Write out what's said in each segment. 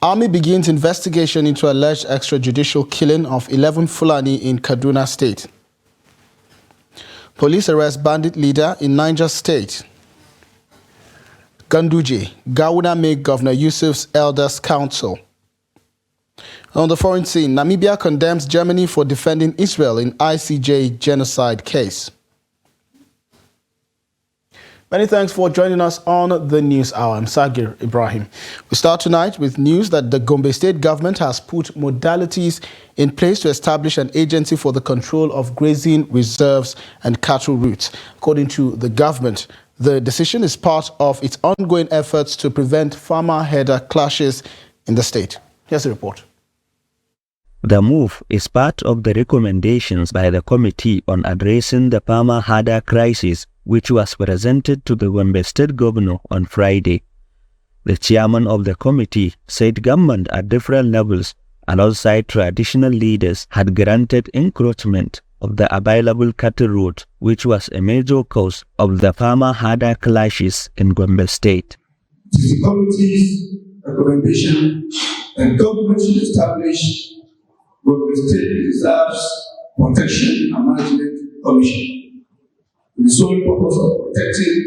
Army begins investigation into alleged extrajudicial killing of 11 Fulani in Kaduna State. Police arrest bandit leader in Niger State. Ganduje, Gawuna make Governor Yusuf's elders counsel. On the foreign scene, Namibia condemns Germany for defending Israel in ICJ genocide case. Many thanks for joining us on the News Hour. I'm Sagir Ibrahim. We start tonight with news that the Gombe State government has put modalities in place to establish an agency for the control of grazing reserves and cattle routes. According to the government, the decision is part of its ongoing efforts to prevent farmer-herder clashes in the state. Here's the report. The move is part of the recommendations by the Committee on Addressing the Farmer-Herder Crisis, which was presented to the Gombe State Governor on Friday. The chairman of the committee said government at different levels, alongside traditional leaders, had granted encroachment of the available cattle route, which was a major cause of the farmer-herder clashes in Gombe State. It is the committee's recommendation that government should establish Gombe State Reserves Protection and Management Commission, with the sole purpose of protecting,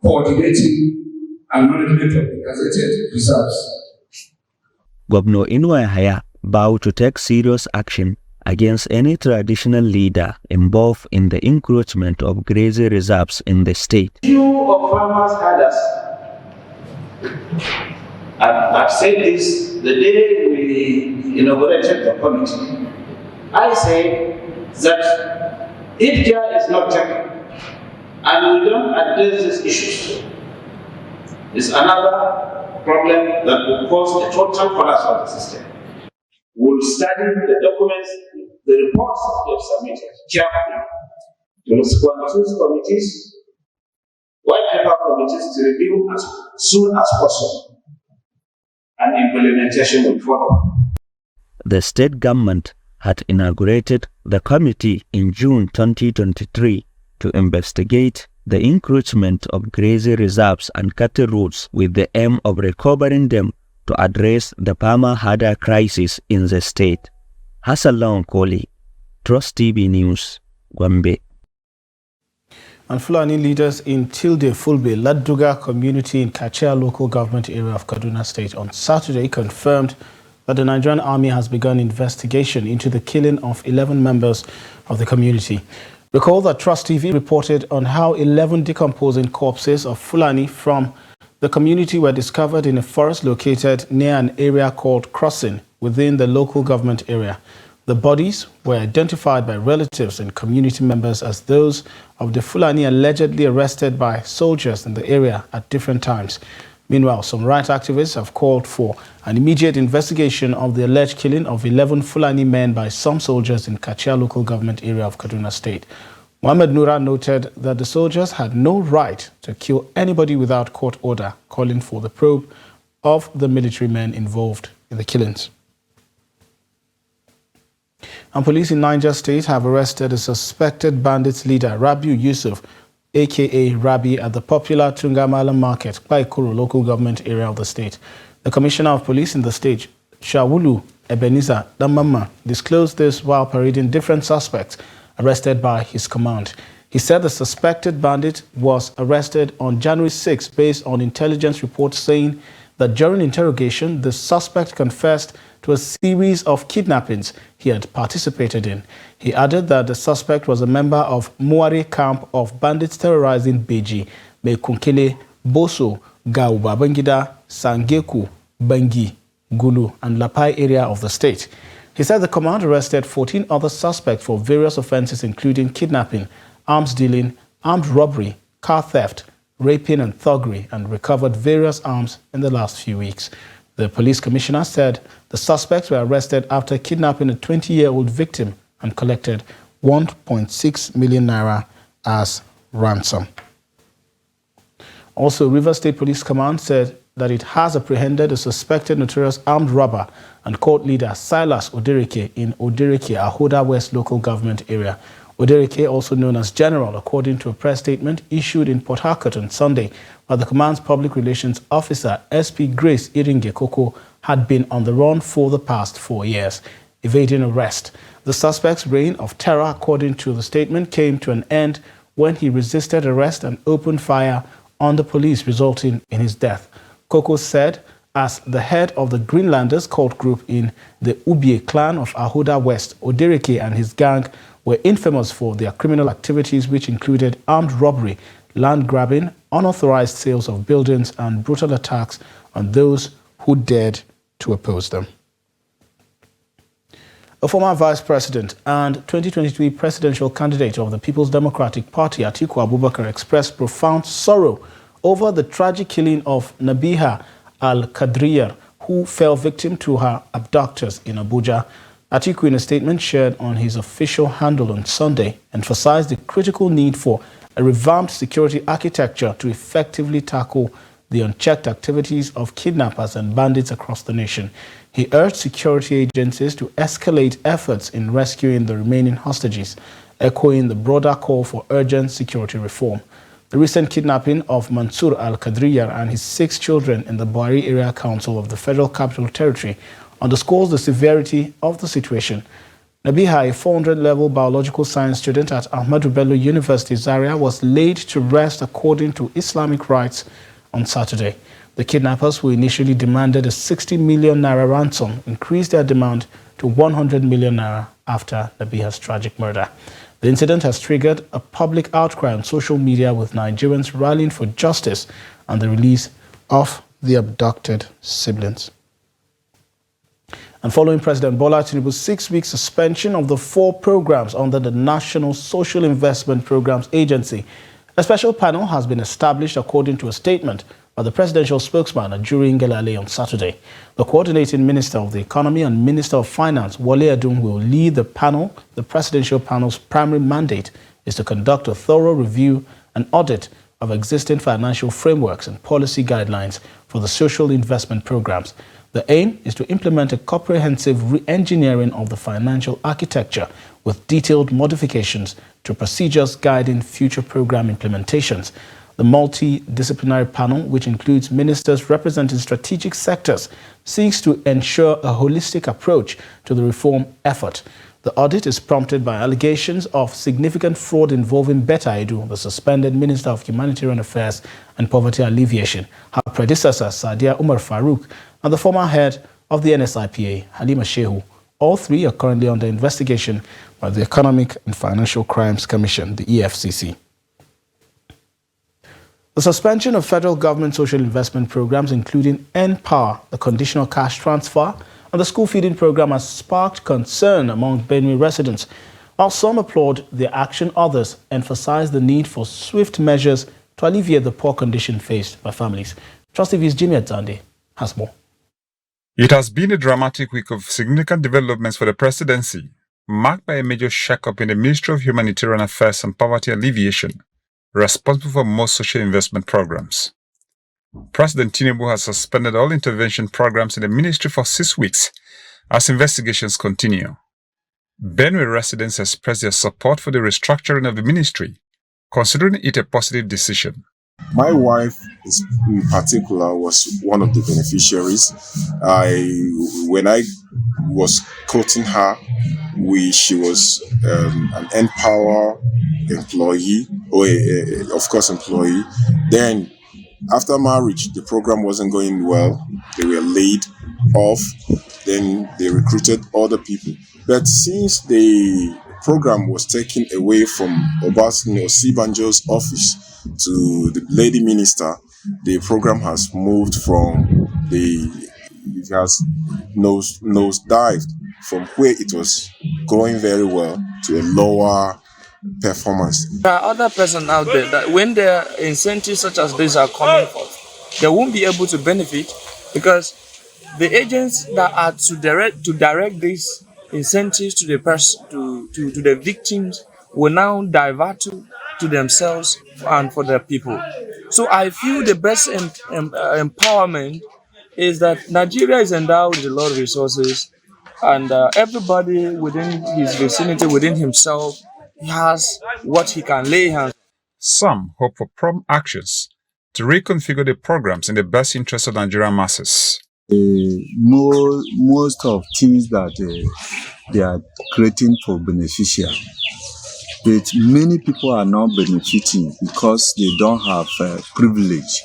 coordinating, and management of the gazetted reserves. Governor Inuahaya vowed to take serious action against any traditional leader involved in the encroachment of grazing reserves in the state. Few of farmers herders I've said this the day we inaugurated the committee. I say that if care is not taken and we don't address these issues, it's another problem that will cause a total collapse of the system. We'll study the documents, the reports that we have submitted carefully to the committees, white paper committees to review as soon as possible, and implementation will follow. The state government had inaugurated the committee in June 2023 to investigate the encroachment of grazing reserves and cattle routes with the aim of recovering them to address the farmer-herder crisis in the state. Hassan Koli, Trust TV News, Gombe. And Fulani leaders in Tilde Fulbe, Laduga community in Kachia local government area of Kaduna State on Saturday confirmed that the Nigerian army has begun investigation into the killing of 11 members of the community. Recall that Trust TV reported on how 11 decomposing corpses of Fulani from the community were discovered in a forest located near an area called Crossing within the local government area. The bodies were identified by relatives and community members as those of the Fulani allegedly arrested by soldiers in the area at different times. Meanwhile, some rights activists have called for an immediate investigation of the alleged killing of 11 Fulani men by some soldiers in Kachia local government area of Kaduna State. Mohammed Nura noted that the soldiers had no right to kill anybody without court order, calling for the probe of the military men involved in the killings. And police in Niger State have arrested a suspected bandits leader, Rabiu Yusuf, aka Rabi, at the popular Tungamala Market, Kwaikuru local government area of the state. The Commissioner of Police in the state, Shawulu Ebenezer Damama, disclosed this while parading different suspects arrested by his command. He said the suspected bandit was arrested on January 6 based on intelligence reports saying that during interrogation, the suspect confessed to a series of kidnappings he had participated in. He added that the suspect was a member of Muare camp of bandits terrorizing Beji, Mekunkele, Boso, Gau Babangida, Sangeku, Bangi, Gulu, and Lapai area of the state. He said the command arrested 14 other suspects for various offenses including kidnapping, arms dealing, armed robbery, car theft, raping and thuggery, and recovered various arms in the last few weeks. The police commissioner said the suspects were arrested after kidnapping a 20-year-old victim and collected 1.6 million naira as ransom. Also, River State Police Command said that it has apprehended a suspected notorious armed robber and court leader Silas Odereke in Odereke, Ahoda West local government area. Odereke, also known as General, according to a press statement issued in Port Harcourt on Sunday by the command's public relations officer, SP Grace Iringe Koko, had been on the run for the past 4 years, evading arrest. The suspect's reign of terror, according to the statement, came to an end when he resisted arrest and opened fire on the police, resulting in his death. Koko said, as the head of the Greenlanders cult group in the Ubie clan of Ahoda West, Odereke and his gang were infamous for their criminal activities, which included armed robbery, land grabbing, unauthorized sales of buildings, and brutal attacks on those who dared to oppose them. A former vice president and 2023 presidential candidate of the People's Democratic Party, Atiku Abubakar, expressed profound sorrow over the tragic killing of Nabiha Al-Kadriyar, who fell victim to her abductors in Abuja. Atiku, in a statement shared on his official handle on Sunday, emphasized the critical need for a revamped security architecture to effectively tackle the unchecked activities of kidnappers and bandits across the nation. He urged security agencies to escalate efforts in rescuing the remaining hostages, echoing the broader call for urgent security reform. The recent kidnapping of Mansour Al-Kadriyar and his 6 children in the Buhari Area Council of the Federal Capital Territory underscores the severity of the situation. Nabiha, a 400-level biological science student at Ahmadu Bello University, Zaria, was laid to rest according to Islamic rites on Saturday. The kidnappers, who initially demanded a 60 million naira ransom, increased their demand to 100 million naira after Nabiha's tragic murder. The incident has triggered a public outcry on social media, with Nigerians rallying for justice and the release of the abducted siblings. And following President Bola Tinubu's 6-week suspension of the 4 programs under the National Social Investment Programs Agency, a special panel has been established, according to a statement by the presidential spokesman Ajuri Ngelale on Saturday. The coordinating Minister of the Economy and Minister of Finance, Wale Adun, will lead the panel. The presidential panel's primary mandate is to conduct a thorough review and audit of existing financial frameworks and policy guidelines for the social investment programs. The aim is to implement a comprehensive re-engineering of the financial architecture with detailed modifications to procedures guiding future program implementations. The multidisciplinary panel, which includes ministers representing strategic sectors, seeks to ensure a holistic approach to the reform effort. The audit is prompted by allegations of significant fraud involving Betta Edu, the suspended Minister of Humanitarian Affairs and Poverty Alleviation, her predecessor, Sadia Umar Farouk, and the former head of the NSIPA, Halima Shehu. All 3 are currently under investigation by the Economic and Financial Crimes Commission, the EFCC. The suspension of federal government social investment programs, including N-Power, the conditional cash transfer, and the school feeding program, has sparked concern among Benue residents. While some applaud their action, others emphasize the need for swift measures to alleviate the poor condition faced by families. Trust TV's Jimmy Adzande has more. It has been a dramatic week of significant developments for the presidency, marked by a major shakeup in the Ministry of Humanitarian Affairs and Poverty Alleviation, responsible for most social investment programs. President Tinubu has suspended all intervention programs in the ministry for 6 weeks as investigations continue. Benue residents expressed their support for the restructuring of the ministry, considering it a positive decision. My wife, in particular, was one of the beneficiaries. When I was quoting her, she was an N-Power employee, or of course employee. Then, after marriage, the program wasn't going well. They were laid off. Then they recruited other people. But since the program was taken away from Obasanjo Sibanjo's office to the lady minister, the program has moved from it has nosedived from where it was going very well to a lower performance. There are other persons out there that when their incentives such as these are coming forth, they won't be able to benefit, because the agents that are to direct these incentives to the person to the victims will now divert to themselves and for their people. So I feel the best empowerment is that Nigeria is endowed with a lot of resources, and everybody within his vicinity, within himself, he has what he can lay hands. Some hope for prompt actions to reconfigure the programs in the best interest of Nigerian masses. most of things that they are creating for beneficial. But many people are not benefiting because they don't have privilege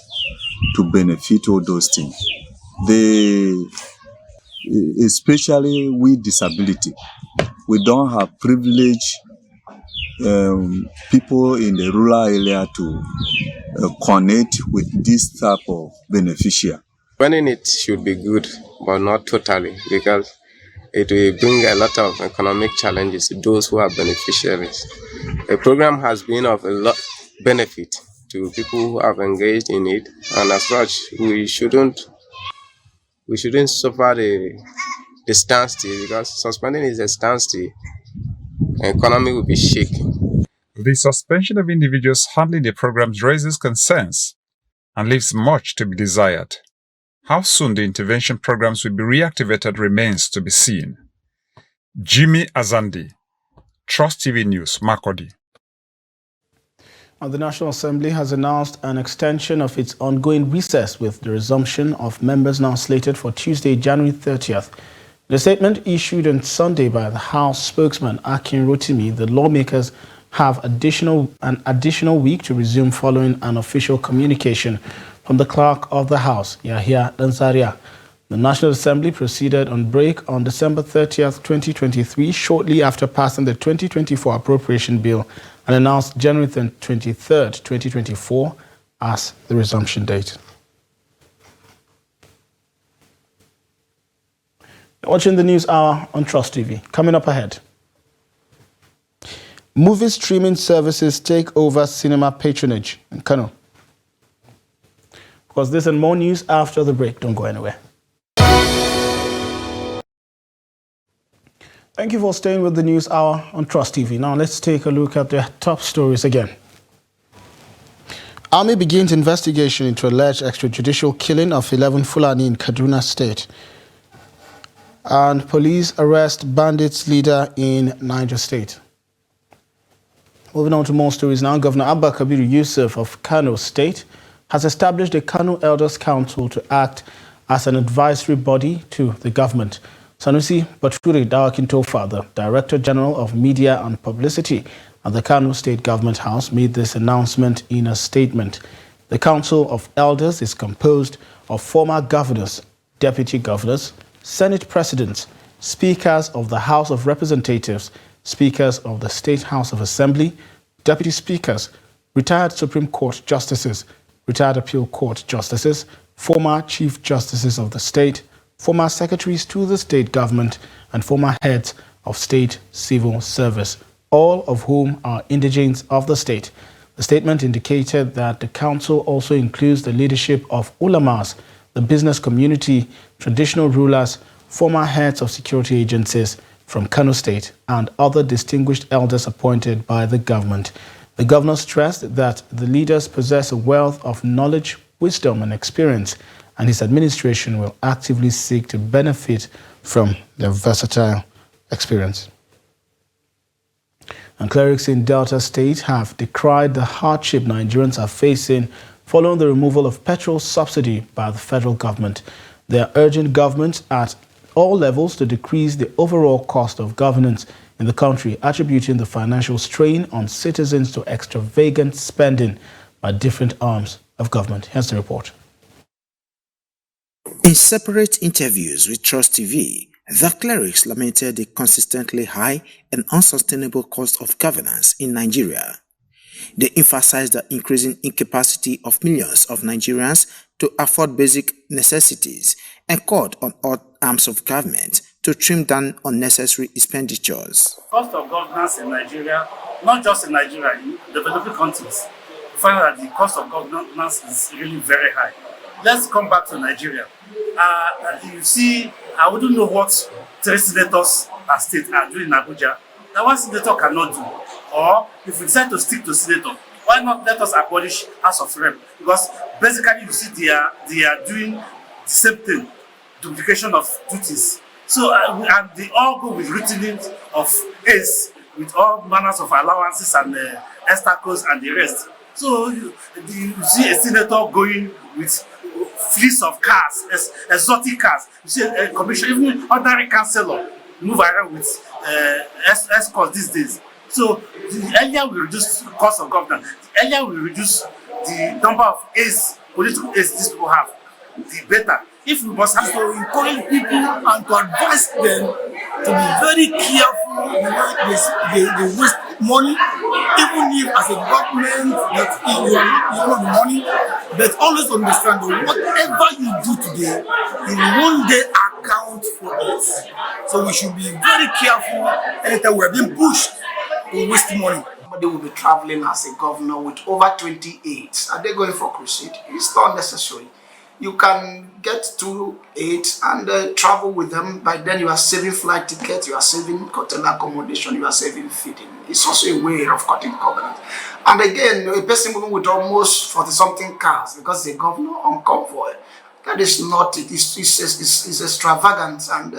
to benefit all those things. Especially with disability, we don't have privilege. People in the rural area to connect with this type of beneficiary. Banning it should be good, but not totally, because it will bring a lot of economic challenges to those who are beneficiaries. The program has been of a lot benefit to people who have engaged in it, and as such, we shouldn't suffer the standstill, because suspending is a standstill. The economy will be shaken. The suspension of individuals handling the programs raises concerns and leaves much to be desired. How soon the intervention programs will be reactivated remains to be seen. Jimmy Azandi, Trust TV News, Makurdi. The National Assembly has announced an extension of its ongoing recess with the resumption of members now slated for Tuesday, January 30th. In a statement issued on Sunday by the House spokesman Akin Rotimi, the lawmakers have an additional week to resume following an official communication from the Clerk of the House, Yahya Dansaria. The National Assembly proceeded on break on December 30th, 2023, shortly after passing the 2024 appropriation bill, and announced January 23rd, 2024 as the resumption date. You're watching the News Hour on Trust TV. Coming up ahead. Movie streaming services take over cinema patronage in Kano. Of course, this and more news after the break. Don't go anywhere. Thank you for staying with the News Hour on Trust TV. Now let's take a look at the top stories again. Army begins investigation into alleged extrajudicial killing of 11 Fulani in Kaduna State. And police arrest bandits leader in Niger State. Moving on to more stories now, Governor Abba Kabir Yusuf of Kano State has established a Kano Elders Council to act as an advisory body to the government. Sanusi Bature Dawakintofa, the Director General of Media and Publicity at the Kano State Government House, made this announcement in a statement. The Council of Elders is composed of former governors, deputy governors, Senate presidents, speakers of the House of Representatives, speakers of the State House of Assembly, deputy speakers, retired Supreme Court justices, retired Appeal Court justices, former chief justices of the state, former secretaries to the state government, and former heads of state civil service, all of whom are indigents of the state. The statement indicated that the council also includes the leadership of ulamas, the business community, traditional rulers, former heads of security agencies from Kano State, and other distinguished elders appointed by the government. The governor stressed that the leaders possess a wealth of knowledge, wisdom, and experience, and his administration will actively seek to benefit from their versatile experience. And clerics in Delta State have decried the hardship Nigerians are facing following the removal of petrol subsidy by the federal government. They are urging government at all levels to decrease the overall cost of governance in the country, attributing the financial strain on citizens to extravagant spending by different arms of government. Here's the report. In separate interviews with Trust TV, the clerics lamented the consistently high and unsustainable cost of governance in Nigeria. They emphasized the increasing incapacity of millions of Nigerians to afford basic necessities and called on all arms of government to trim down unnecessary expenditures. Cost of governance in Nigeria, not just in Nigeria, in developing countries, find that the cost of governance is really very high. Let's come back to Nigeria. You see, I wouldn't know what 3 senators per state are doing in Abuja. That one senator cannot do. Or if we decide to stick to senator, why not let us abolish House of Rep? Because basically, you see, they are doing the same thing, duplication of duties. So and they all go with written of aids, with all manners of allowances and estacos and the rest. So you see a senator going with fleets of cars, exotic cars. You see, commission, even ordinary councillor move around with escorts these days. So the earlier we reduce the cost of governance, the earlier we reduce the number of political aides these people have, the better. If we must have to encourage people and to advise them to be very careful the way they waste money, even if as a government that you are not the money, but always understand that whatever you do today, you will one day account for it. So we should be very careful anytime we are being pushed to waste money. Somebody will be traveling as a governor with over 28. Are they going for crusade? It's not necessary. You can get 2 aides and travel with them. By then you are saving flight tickets, you are saving hotel accommodation, you are saving feeding. It's also a way of cutting covenant. And again, a person moving with almost 40-something cars because the governor on convoy, that is not it. It's extravagant. And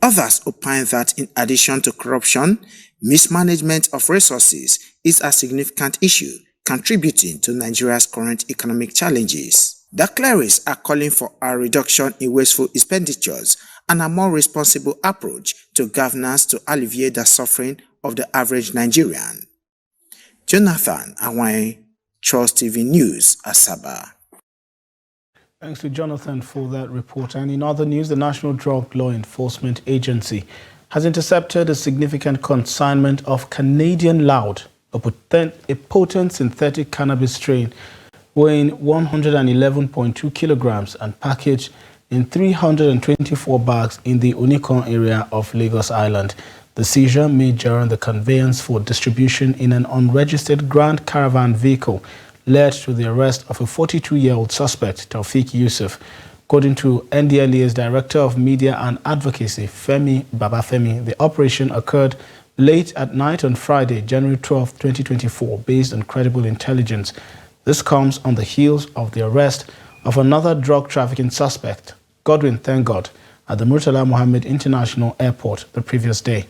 Others opine that in addition to corruption, mismanagement of resources is a significant issue contributing to Nigeria's current economic challenges. The clerics are calling for a reduction in wasteful expenditures and a more responsible approach to governance to alleviate the suffering of the average Nigerian. Jonathan Awai, Trust TV News, Asaba. Thanks to Jonathan for that report. And in other news, the National Drug Law Enforcement Agency has intercepted a significant consignment of Canadian Loud, a potent synthetic cannabis strain weighing 111.2 kilograms and packaged in 324 bags in the Unicon area of Lagos Island. The seizure made during the conveyance for distribution in an unregistered Grand Caravan vehicle led to the arrest of a 42-year-old suspect, Taufik Yusuf. According to NDLEA's Director of Media and Advocacy, Femi Babafemi, the operation occurred late at night on Friday, January 12, 2024, based on credible intelligence. This comes on the heels of the arrest of another drug trafficking suspect, Godwin Thengod, at the Murtala Mohammed International Airport the previous day.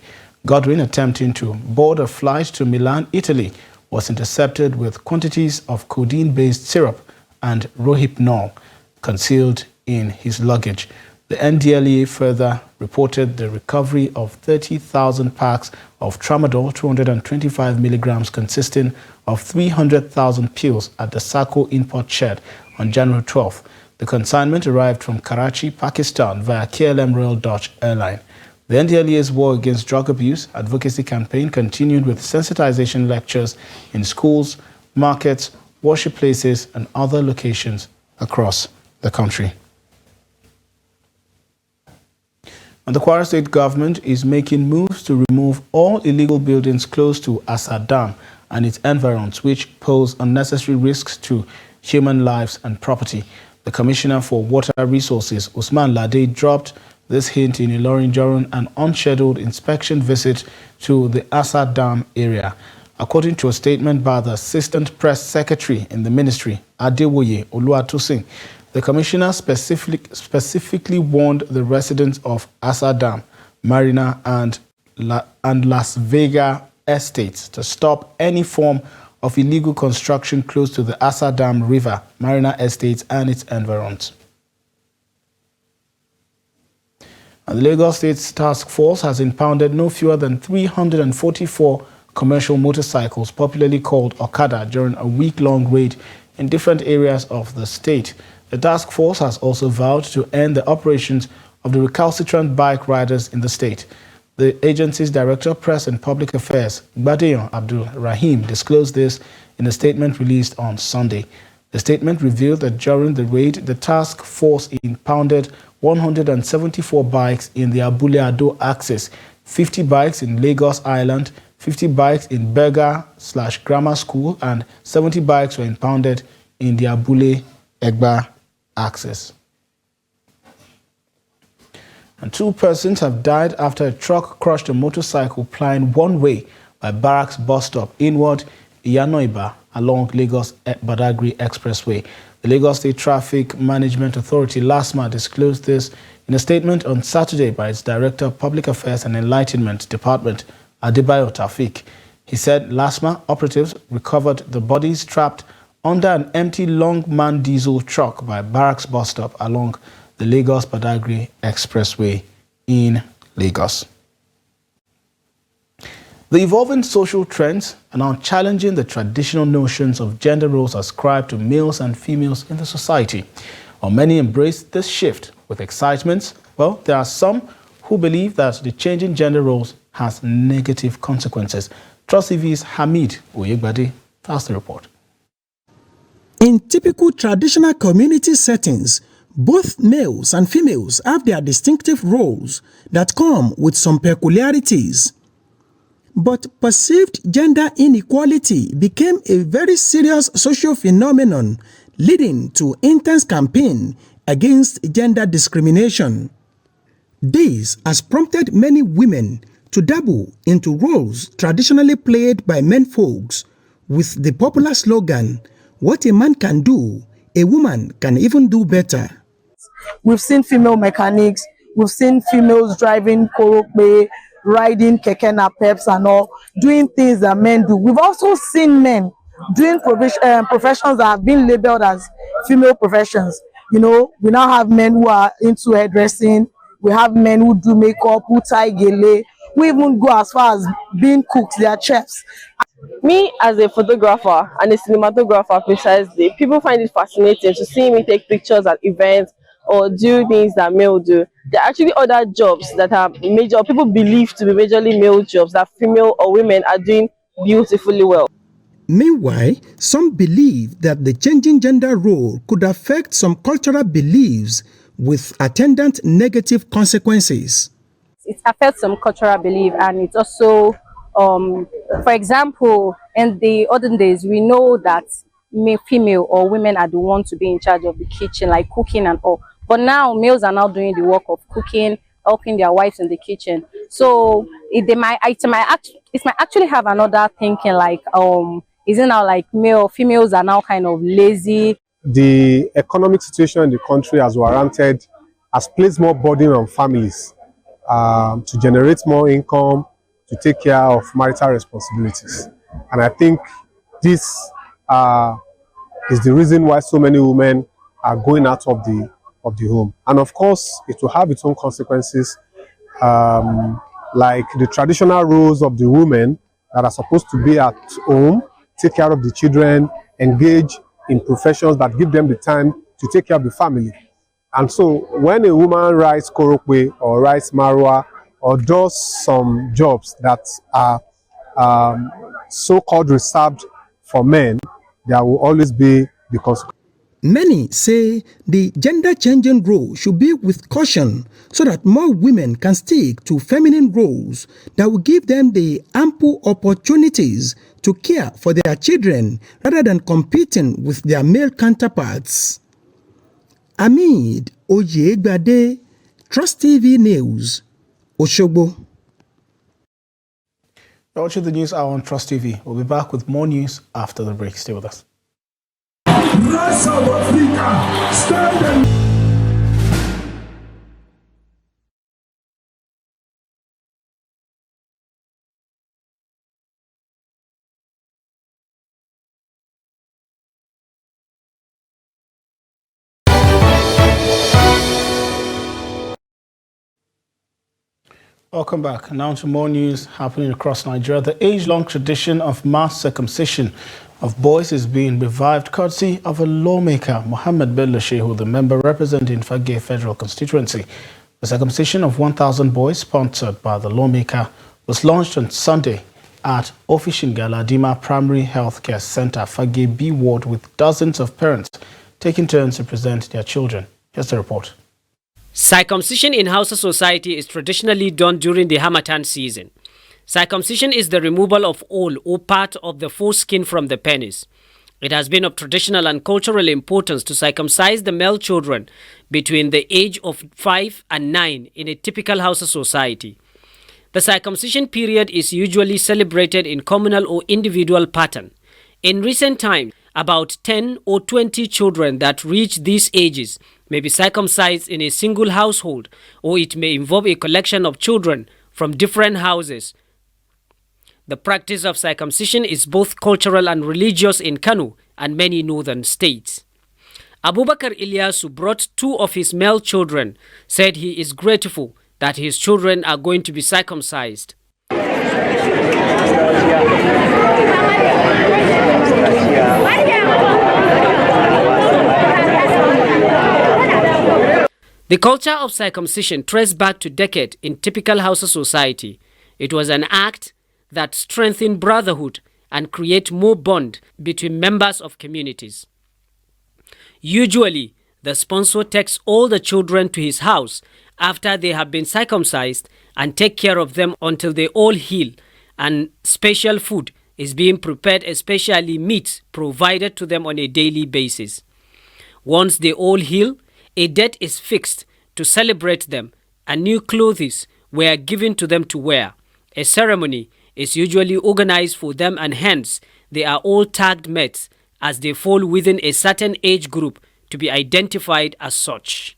Godwin, attempting to board a flight to Milan, Italy, was intercepted with quantities of codeine-based syrup and Rohypnol concealed in his luggage. The NDLEA further reported the recovery of 30,000 packs of tramadol, 225 milligrams consisting of 300,000 pills at the Sako import shed on January 12th. The consignment arrived from Karachi, Pakistan via KLM Royal Dutch Airline. The NDLEA's war against drug abuse advocacy campaign continued with sensitization lectures in schools, markets, worship places, and other locations across the country. And the Kwara State government is making moves to remove all illegal buildings close to Asa Dam and its environs, which pose unnecessary risks to human lives and property. The Commissioner for Water Resources, Usman Lade, dropped this hint in Ilorin during an unscheduled inspection visit to the Asa Dam area. According to a statement by the Assistant Press Secretary in the ministry, Adewoye Oluwatosin, the Commissioner specifically warned the residents of Asa Dam, Marina, and Las Vegas estates to stop any form of illegal construction close to the Asa Dam River, Marina estates, and its environs. And the Lagos State's task force has impounded no fewer than 344 commercial motorcycles, popularly called Okada, during a week-long raid in different areas of the state. The task force has also vowed to end the operations of the recalcitrant bike riders in the state. The agency's Director of Press and Public Affairs, Gbadeyon Abdul Rahim, disclosed this in a statement released on Sunday. The statement revealed that during the raid, the task force impounded 174 bikes in the Abule Ado axis, 50 bikes in Lagos Island, 50 bikes in Berger/Grammar School, and 70 bikes were impounded in the Abule Egba axis. And 2 persons have died after a truck crushed a motorcycle plying one way by Barracks bus stop inward Iyanoiba along Lagos-Badagry Expressway. The Lagos State Traffic Management Authority, LASMA, disclosed this in a statement on Saturday by its Director of Public Affairs and Enlightenment Department, Adebayo Taufik. He said LASMA operatives recovered the bodies trapped under an empty long-man diesel truck by Barracks bus stop along the Lagos-Badagry Expressway in Lagos. The evolving social trends are now challenging the traditional notions of gender roles ascribed to males and females in the society. While many embrace this shift with excitement, well, there are some who believe that the changing gender roles has negative consequences. Trust TV's Hamid Oyegbade has the report. In typical traditional community settings, both males and females have their distinctive roles that come with some peculiarities. But perceived gender inequality became a very serious social phenomenon, leading to intense campaign against gender discrimination. This has prompted many women to dabble into roles traditionally played by men folks with the popular slogan, "What a man can do, a woman can even do better." We've seen female mechanics, we've seen females driving korope, riding keke napeps and all, doing things that men do. We've also seen men doing professions that have been labeled as female professions. You know, we now have men who are into hairdressing, we have men who do makeup, who tie gele, we even go as far as being cooks, they are chefs. Me, as a photographer and a cinematographer precisely, people find it fascinating to see me take pictures at events or do things that male do. There are actually other jobs that are major, people believe to be majorly male jobs that female or women are doing beautifully well. Meanwhile, some believe that the changing gender role could affect some cultural beliefs with attendant negative consequences. It affects some cultural belief, and it's also, for example, in the olden days, we know that female or women are the ones to be in charge of the kitchen, like cooking and all. But now males are now doing the work of cooking, helping their wives in the kitchen. So it might actually have another thinking, like is it now like females are now kind of lazy? The economic situation in the country has placed more burden on families to generate more income, to take care of marital responsibilities. And I think this is the reason why so many women are going out of the home. And of course, it will have its own consequences, like the traditional roles of the women that are supposed to be at home, take care of the children, engage in professions that give them the time to take care of the family. And so when a woman rides korope or rides marwa or does some jobs that are so-called reserved for men, there will always be the consequence. Many say the gender-changing role should be with caution so that more women can stick to feminine roles that will give them the ample opportunities to care for their children rather than competing with their male counterparts. Hamid Oyegbade, Trust TV News, Osogbo. You're watching the news hour on Trust TV. We'll be back with more news after the break. Stay with us. South Africa, stand and Welcome back. Now to more news happening across Nigeria. The age-long tradition of mass circumcision of boys is being revived courtesy of a lawmaker, Mohammed Bello Shehu, the member representing Fagge Federal Constituency. The circumcision of 1,000 boys, sponsored by the lawmaker, was launched on Sunday at Ofishingaladima Primary Healthcare Center, Fagge B Ward, with dozens of parents taking turns to present their children. Here's the report. Circumcision in Hausa society is traditionally done during the Harmattan season. Circumcision is the removal of all or part of the foreskin from the penis. It has been of traditional and cultural importance to circumcise the male children between the age of 5 and 9 in a typical Hausa society. The circumcision period is usually celebrated in communal or individual pattern. In recent times, about 10 or 20 children that reach these ages may be circumcised in a single household, or it may involve a collection of children from different houses. The practice of circumcision is both cultural and religious in Kano and many northern states. Abubakar Ilyasu brought 2 of his male children, said he is grateful that his children are going to be circumcised. The culture of circumcision traced back to decades in typical Hausa society. It was an act that strengthened brotherhood and create more bond between members of communities. Usually, the sponsor takes all the children to his house after they have been circumcised and take care of them until they all heal, and special food is being prepared, especially meat provided to them on a daily basis. Once they all heal, a date is fixed to celebrate them, and new clothes were given to them to wear. A ceremony is usually organized for them, and hence they are all tagged mates as they fall within a certain age group to be identified as such.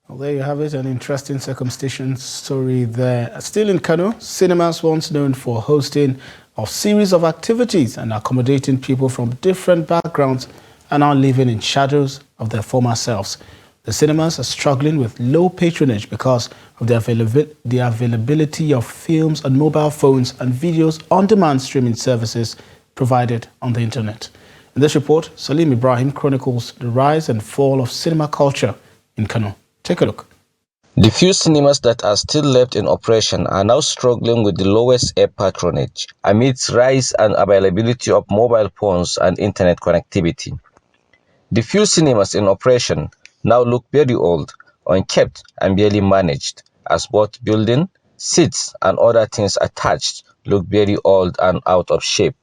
Well, there you have it, an interesting circumcision story there. Still in Kano, cinemas once known for hosting a series of activities and accommodating people from different backgrounds are now living in shadows of their former selves. The cinemas are struggling with low patronage because of the availability of films on mobile phones and videos on-demand streaming services provided on the internet. In this report, Salim Ibrahim chronicles the rise and fall of cinema culture in Kano. Take a look. The few cinemas that are still left in operation are now struggling with the lowest air patronage amidst rise and availability of mobile phones and internet connectivity. The few cinemas in operation now look very old, unkept and barely managed, as both building, seats and other things attached look very old and out of shape,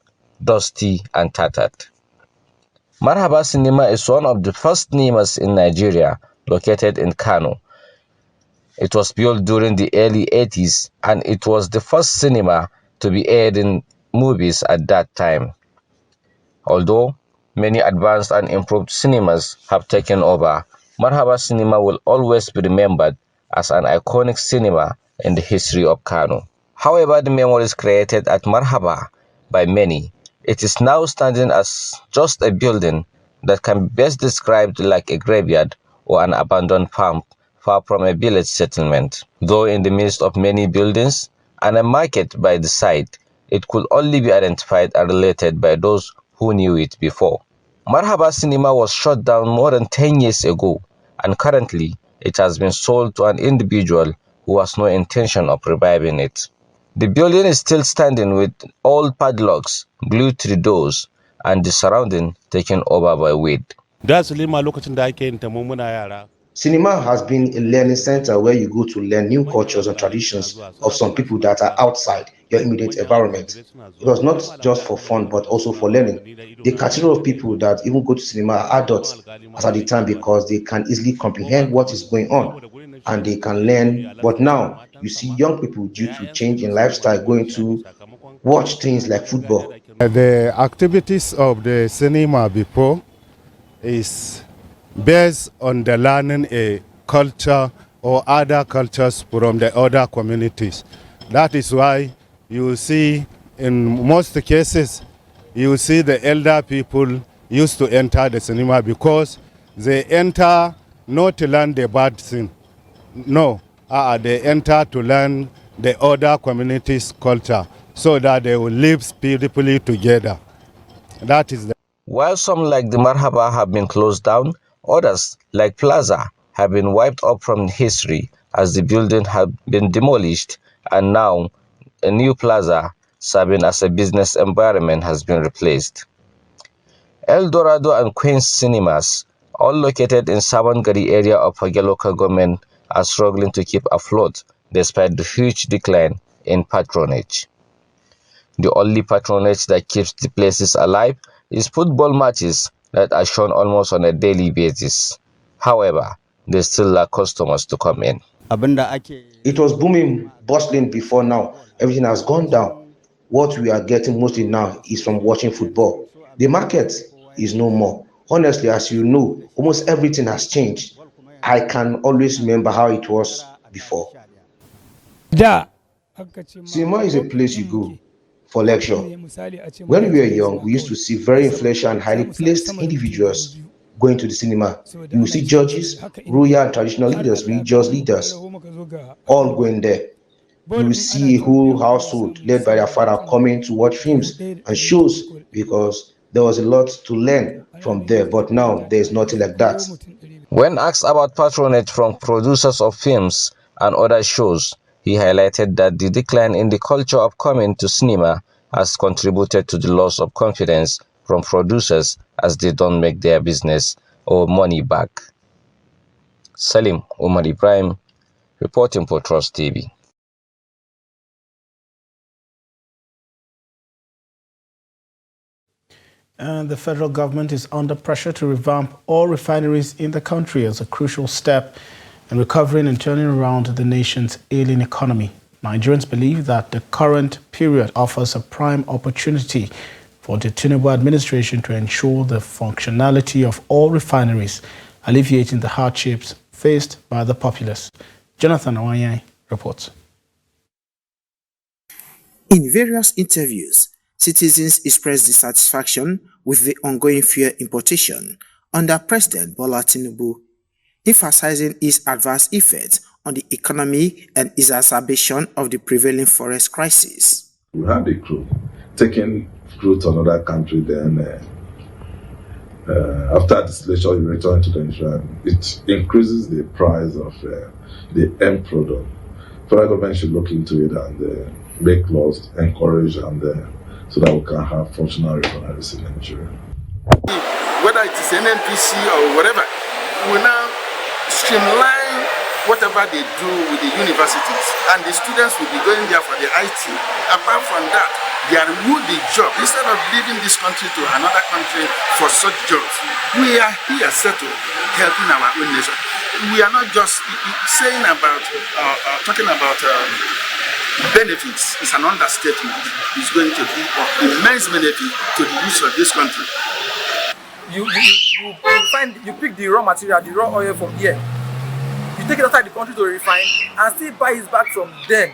dusty and tattered. Marhaba Cinema is one of the first cinemas in Nigeria located in Kano. It was built during the early 80s and it was the first cinema to be airing movies at that time. Although many advanced and improved cinemas have taken over, Marhaba Cinema will always be remembered as an iconic cinema in the history of Kano. However, the memories created at Marhaba by many, it is now standing as just a building that can be best described like a graveyard or an abandoned farm far from a village settlement. Though in the midst of many buildings and a market by the side, it could only be identified and related by those who knew it before. Marhaba Cinema was shut down more than 10 years ago, and currently it has been sold to an individual who has no intention of reviving it. The building is still standing with old padlocks glued to the doors and the surrounding taken over by weed. Cinema has been a learning center where you go to learn new cultures and traditions of some people that are outside your immediate environment. It was not just for fun, but also for learning. The category of people that even go to cinema are adults as at the time because they can easily comprehend what is going on and they can learn. But now you see young people, due to change in lifestyle, going to watch things like football. The activities of the cinema before is based on the learning a culture or other cultures from the other communities. That is why you see in most cases, you see the elder people used to enter the cinema because they enter not to learn the bad thing. No, they enter to learn the other communities' culture so that they will live peacefully together. That is the. While some like the Marhaba have been closed down, others, like Plaza, have been wiped up from history as the building have been demolished and now a new plaza serving as a business environment has been replaced. El Dorado and Queen's Cinemas, all located in Sabangari area of Fage local government, are struggling to keep afloat despite the huge decline in patronage. The only patronage that keeps the places alive is football matches that are shown almost on a daily basis. However, they still lack customers to come in. It was booming, bustling before now. Everything has gone down. What we are getting mostly now is from watching football. The market is no more. Honestly, as you know, almost everything has changed. I can always remember how it was before. Cinema is a place you go for lecture. When we were young, we used to see very influential and highly placed individuals going to the cinema. You will see judges, royal and traditional leaders, religious leaders, all going there. You will see a whole household led by their father coming to watch films and shows because there was a lot to learn from there. But now there is nothing like that. When asked about patronage from producers of films and other shows, he highlighted that the decline in the culture of coming to cinema has contributed to the loss of confidence from producers as they don't make their business or money back. Salim Umar Ibrahim, reporting for Trust TV. And the federal government is under pressure to revamp all refineries in the country as a crucial step in recovering and turning around the nation's ailing economy. Nigerians believe that the current period offers a prime opportunity for the Tinubu administration to ensure the functionality of all refineries, alleviating the hardships faced by the populace. Jonathan Awanyai reports. In various interviews, citizens expressed dissatisfaction with the ongoing fuel importation under President Bola Tinubu, emphasizing its adverse effects on the economy and exacerbation of the prevailing forest crisis. We had a crew taking crude to another country, then after distillation, you return to the nation. It increases the price of the end product. Federal government should look into it and make laws, encourage, and so that we can have functional refineries in Nigeria. Whether it is NNPC or whatever, we now streamline whatever they do with the universities, and the students will be going there for the IT. Apart from that, they are good the job. Instead of leaving this country to another country for such jobs, we are here settled, helping our own nation. We are not just saying about, talking about benefits. It's an understatement. It's going to be of immense benefit to the use of this country. You pick the raw material, the raw oil from here. You take it outside the country to refine and still buy it back from them.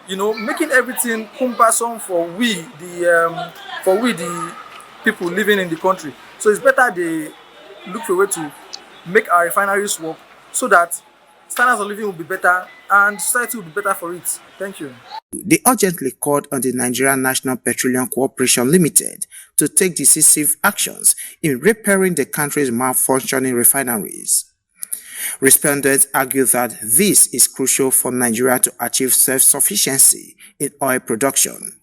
You know, making everything cumbersome for we the people living in the country. So it's better they look for a way to make our refineries work so that standards of living will be better and society will be better for it. Thank you. They urgently called on the Nigerian National Petroleum Corporation Limited to take decisive actions in repairing the country's malfunctioning refineries. Respondents argue that this is crucial for Nigeria to achieve self-sufficiency in oil production.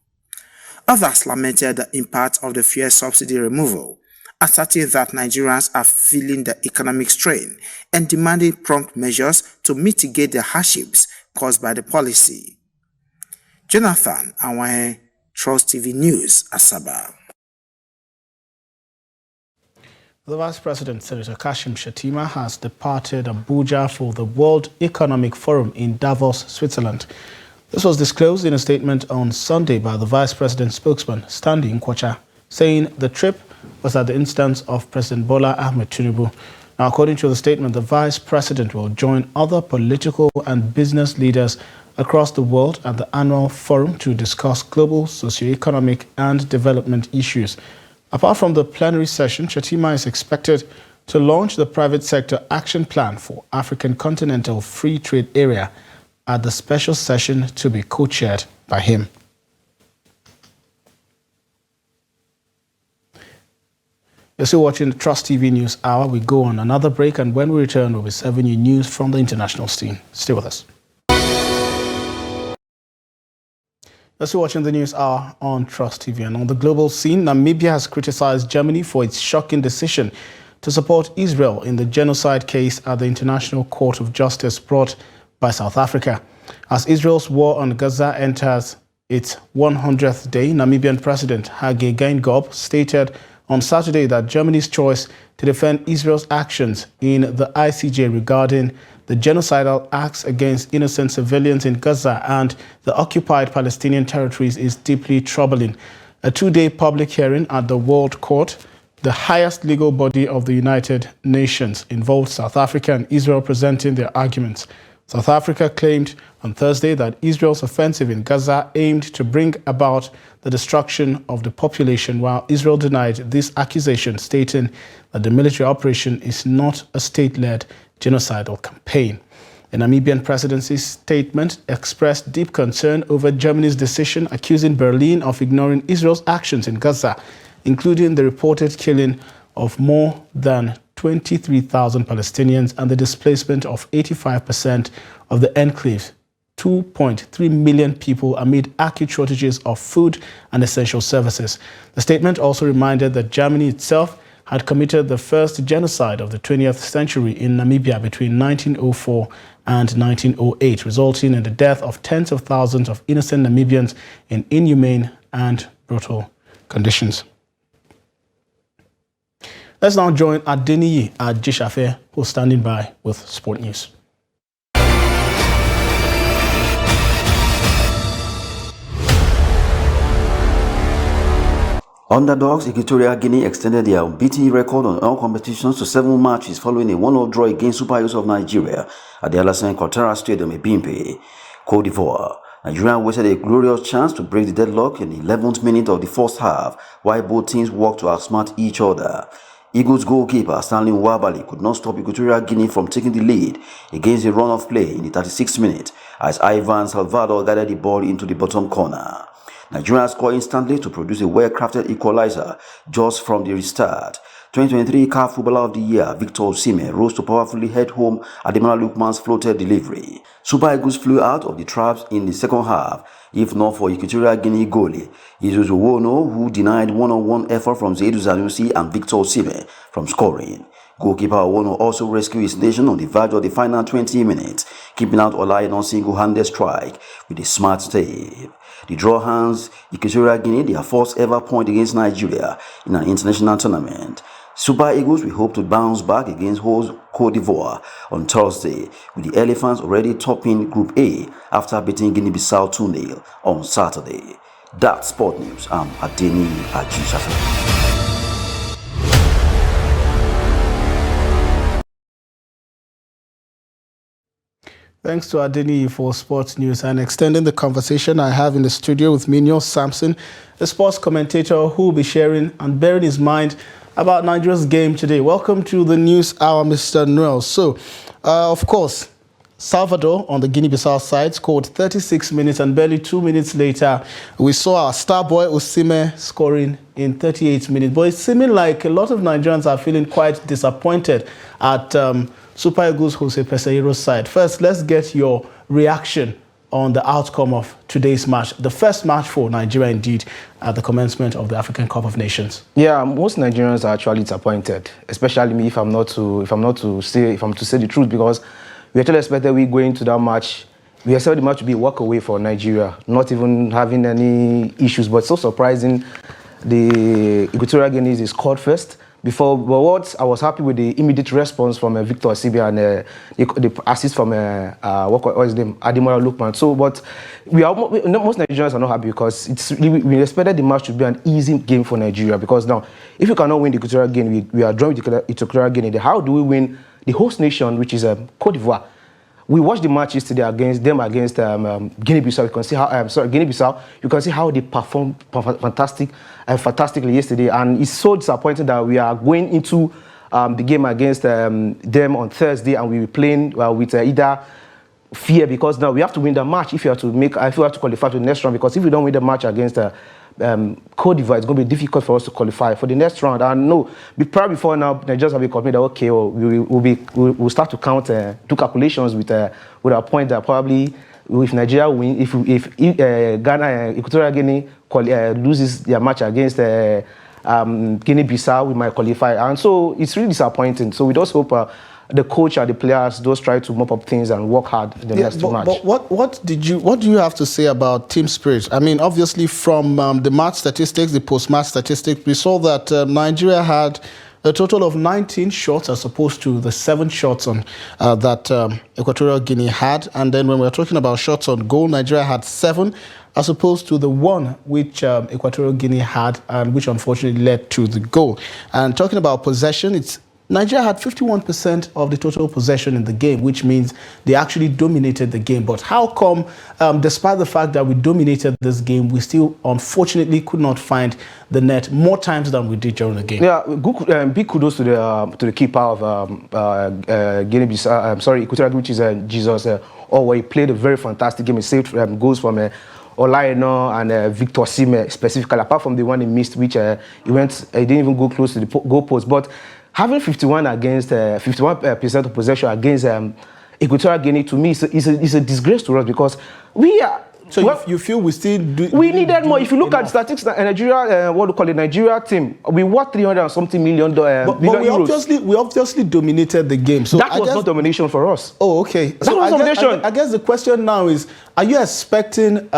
Others lamented the impact of the fuel subsidy removal, asserting that Nigerians are feeling the economic strain and demanding prompt measures to mitigate the hardships caused by the policy. Jonathan Awahe, Trust TV News, Asaba. The Vice President, Senator Kashim Shettima, has departed Abuja for the World Economic Forum in Davos, Switzerland. This was disclosed in a statement on Sunday by the Vice President's spokesman, Stanley Nkwocha, saying the trip was at the instance of President Bola Ahmed Tinubu. Now, according to the statement, the Vice President will join other political and business leaders across the world at the annual forum to discuss global socio-economic and development issues. Apart from the plenary session, Shettima is expected to launch the Private Sector Action Plan for African Continental Free Trade Area at the special session to be co-chaired by him. You're still watching the Trust TV News Hour. We go on another break, and when we return, we'll be serving you news from the international scene. Stay with us. You're still watching the News Hour on Trust TV. And on the global scene, Namibia has criticized Germany for its shocking decision to support Israel in the genocide case at the International Court of Justice brought by South Africa. As Israel's war on Gaza enters its 100th day, Namibian President Hage Geingob stated on Saturday that Germany's choice to defend Israel's actions in the ICJ regarding the genocidal acts against innocent civilians in Gaza and the occupied Palestinian territories is deeply troubling. A two-day public hearing at the World Court, the highest legal body of the United Nations, involved South Africa and Israel presenting their arguments. South Africa claimed on Thursday that Israel's offensive in Gaza aimed to bring about the destruction of the population, while Israel denied this accusation, stating that the military operation is not a state-led genocidal campaign. The Namibian presidency's statement expressed deep concern over Germany's decision, accusing Berlin of ignoring Israel's actions in Gaza, including the reported killing of more than 23,000 Palestinians and the displacement of 85% of the enclave's 2.3 million people amid acute shortages of food and essential services. The statement also reminded that Germany itself had committed the first genocide of the 20th century in Namibia between 1904 and 1908, resulting in the death of tens of thousands of innocent Namibians in inhumane and brutal conditions. Let's now join Adeniyi Ajishafe, who's standing by with Sport News. Underdogs Equatorial Guinea extended their unbeaten record on all competitions to 7 matches following a 1-0 draw against Super Eagles of Nigeria at the Alassane Ouattara Stadium in Bimpe, Côte d'Ivoire. Nigeria wasted a glorious chance to break the deadlock in the 11th minute of the first half, while both teams worked to outsmart each other. Eagles goalkeeper Stanley Nwabali could not stop Equatorial Guinea from taking the lead against a run of play in the 36th minute as Ivan Salvador guided the ball into the bottom corner. Nigeria scored instantly to produce a well-crafted equalizer just from the restart. 2023 CAF Footballer of the Year Victor Osimhen rose to powerfully head home Ademola Lookman's floated delivery. Super Eagles flew out of the traps in the second half, if not for Equatorial Guinea goalie Izuzu Wono, who denied one-on-one effort from Zaidu Zanusi and Victor Osimhen from scoring. Goalkeeper Wono also rescued his nation on the verge of the final 20 minutes, keeping out Olayinan single-handed strike with a smart save. The draw hands Equatorial Guinea their first ever point against Nigeria in an international tournament. Super Eagles will hope to bounce back against host Côte d'Ivoire on Thursday, with the Elephants already topping Group A after beating Guinea-Bissau 2-0 on Saturday. That's Sport News. I'm Adeniyi Ajishafe. Thanks to Adeniyi for sports news. And extending the conversation, I have in the studio with me Neil Sampson, a sports commentator who will be sharing and bearing his mind about Nigeria's game today. Welcome to the News Hour, Mr. Noel. So, of course, Salvador on the Guinea-Bissau side scored 36 minutes, and barely 2 minutes later, we saw our star boy Osimhen scoring in 38 minutes. But it's seeming like a lot of Nigerians are feeling quite disappointed at Super Eagles Jose Peseiro's side. First, let's get your reaction on the outcome of today's match, the first match for Nigeria indeed at the commencement of the African Cup of Nations. Yeah, most Nigerians are actually disappointed, especially me if I'm to say the truth, because we actually expected we going to that match. We expected the match to be a walk away for Nigeria, not even having any issues. But so surprising, the Equatorial Guinea scored first. But what I was happy with the immediate response from Victor Osimhen and the assist from what is his name, Ademola Lookman. So, but most Nigerians are not happy because we expected the match to be an easy game for Nigeria. Because now, if we cannot win the Equatorial Guinea, we are drawing the Equatorial Guinea. How do we win the host nation, which is Côte d'Ivoire? We watched the match yesterday against Guinea-Bissau. You can see how Guinea-Bissau. You can see how they performed fantastically yesterday, and it's so disappointing that we are going into the game against them on Thursday, and we will be playing with either fear, because now we have to win the match if you have to qualify to the next round. Because if we don't win the match against Côte d'Ivoire, it's going to be difficult for us to qualify for the next round. And no, probably before now, Nigerians have been confident that okay, we'll start to count, do calculations with our point that probably if Nigeria win, if Ghana, Equatorial Guinea loses their match against Guinea-Bissau, we might qualify. And so it's really disappointing. So we just hope the coach and the players those try to mop up things and work hard in the next match. But what do you have to say about team spirit? I mean, obviously from the match statistics, the post-match statistics, we saw that Nigeria had a total of 19 shots as opposed to the 7 shots on that Equatorial Guinea had. And then when we're talking about shots on goal, Nigeria had 7 as opposed to the 1 which Equatorial Guinea had, and which unfortunately led to the goal. And talking about possession, it's Nigeria had 51% of the total possession in the game, which means they actually dominated the game. But how come, despite the fact that we dominated this game, we still unfortunately could not find the net more times than we did during the game? Yeah, big kudos to the keeper of Guinea-Bissau. Equatorial, which is Jesus. Where he played a very fantastic game. He saved goals from Olaino and Victor Sime specifically. Apart from the one he missed, which he didn't even go close to the goal post. But having 51% of possession against Equatorial Guinea, to me, is a disgrace to us, because we are. So you feel we still do? We needed more. If you look at the statistics, Nigeria, what do you call it, Nigeria team, we worth 300 and something million. But we obviously dominated the game. So that was not domination for us. Oh, okay. That was domination. I guess the question now is: are you expecting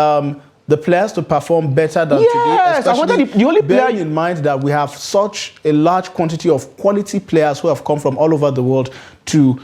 the players to perform better than today? Yes, Especially the only player bearing in mind that we have such a large quantity of quality players who have come from all over the world to,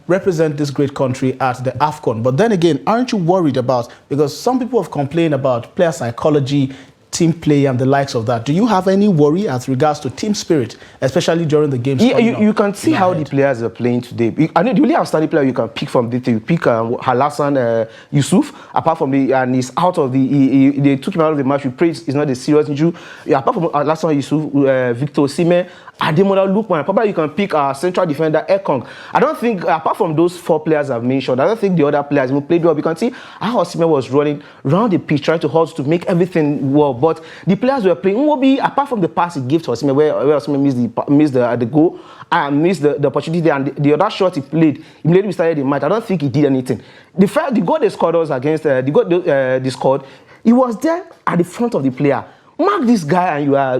represent this great country at the AFCON. But then again, aren't you worried about, because some people have complained about player psychology, team play and the likes of that. Do you have any worry as regards to team spirit, especially during the games? Yeah, you can see how the players are playing today. I know the only outstanding player you can pick from the team, you pick Halassan Yusuf. Apart from and he's out of they took him out of the match. We pray it's not a serious injury. Yeah, apart from Halassan Yusuf, Victor Sime, Ademola Lookman, probably you can pick our central defender Ekong. I don't think, apart from those 4 players I've mentioned, I don't think the other players will play well. You can see how Sime was running around the pitch, trying to hold to make everything well. But the players were playing, Nwobi, apart from the pass he gave to Osimhen, where Osimhen missed the goal and missed the opportunity there, and the other shot he played, immediately we started the match. I don't think he did anything. The goal they scored was against they scored. He was there at the front of the player. Mark this guy, and you are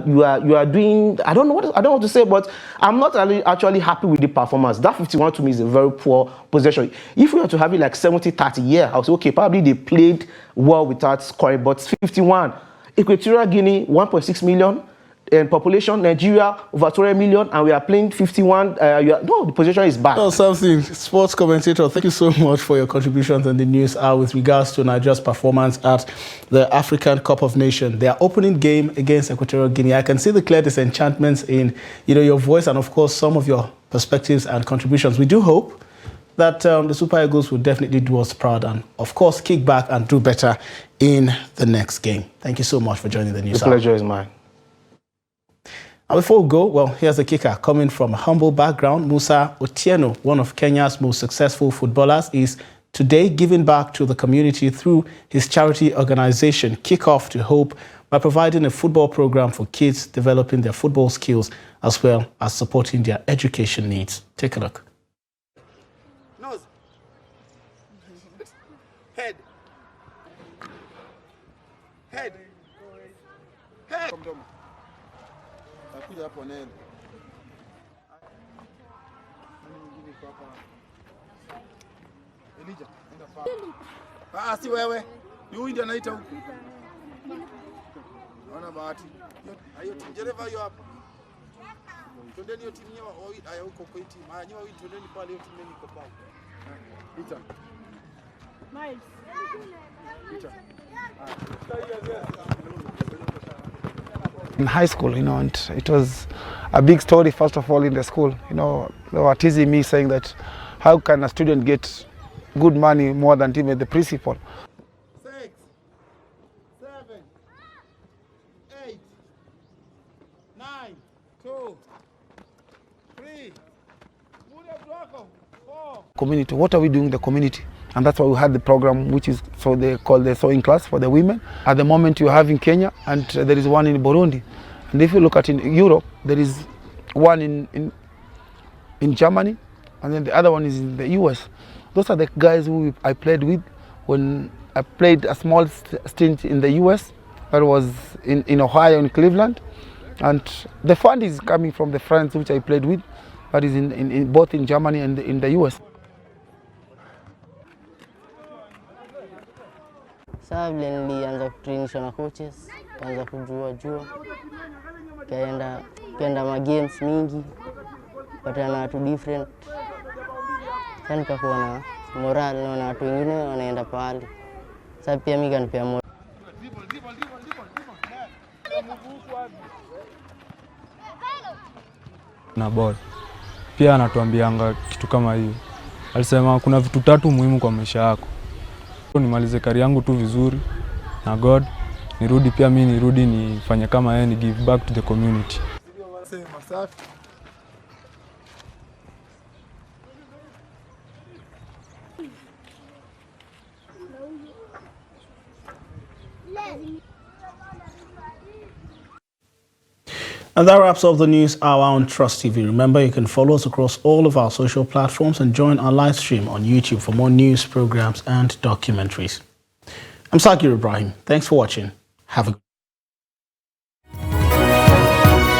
doing. I don't know what to say, but I'm not actually happy with the performance. That 51 to me is a very poor possession. If we were to have it like 70-30, yeah, I would say okay, probably they played well without scoring, but 51. Equatorial Guinea, 1.6 million in population. Nigeria, over 20 million, and we are playing 51. No, the position is bad. Oh, something. Sports commentator, thank you so much for your contributions on the news with regards to Nigeria's performance at the African Cup of Nations. Their opening game against Equatorial Guinea. I can see the clear disenchantments in your voice and, of course, some of your perspectives and contributions. We do hope that the Super Eagles will definitely do us proud and, of course, kick back and do better in the next game. Thank you so much for joining the news. The pleasure is mine. And before we go, well, here's the kicker. Coming from a humble background, Musa Otieno, one of Kenya's most successful footballers, is today giving back to the community through his charity organization, Kick Off to Hope, by providing a football program for kids, developing their football skills, as well as supporting their education needs. Take a look. Nose. Head. Head. Head. Nakuja hapo nene. Elija, enda paa. Si wewe. Ni huyu ndiye anaita huku. Naona bahati. Hayo dereva hiyo hapo. Twendeni hiyo timu yao haya huko kwa timu. Haya nyoa hiyo twendeni pale hiyo timu iko pale. Pita. Nice. Pita. In high school, and it was a big story, first of all, in the school. They were teasing me, saying that how can a student get good money more than even the principal? 6, 7, 8, 9, 2, 3, 4. Community, what are we doing in the community? And that's why we had the program, which is called the sewing class for the women. At the moment, you have in Kenya, and there is one in Burundi. And if you look at in Europe, there is one in Germany, and then the other one is in the US. Those are the guys who I played with when I played a small stint in the US. That was in Ohio, in Cleveland. And the fund is coming from the friends which I played with, but is both in Germany and in the US. Sasa vile nilianza kutrainishwa na coaches, kaanza kujua, kaenda ma games mingi, patana na watu different. Sasa nikakuwa na moral na watu wengine wanaenda pale. Sasa pia mimi kanipea moral. Na ball. pia anatuambianga kitu kama hiyo. Alisema kuna vitu 3 muhimu kwa maisha yako. Nimalize career yangu tu vizuri na God, nirudi pia mimi nirudi nifanye kama yeye, ni give back to the community. And that wraps up the news hour on Trust TV. Remember, you can follow us across all of our social platforms and join our live stream on YouTube for more news, programs, and documentaries. I'm Sakir Ibrahim. Thanks for watching. Have a good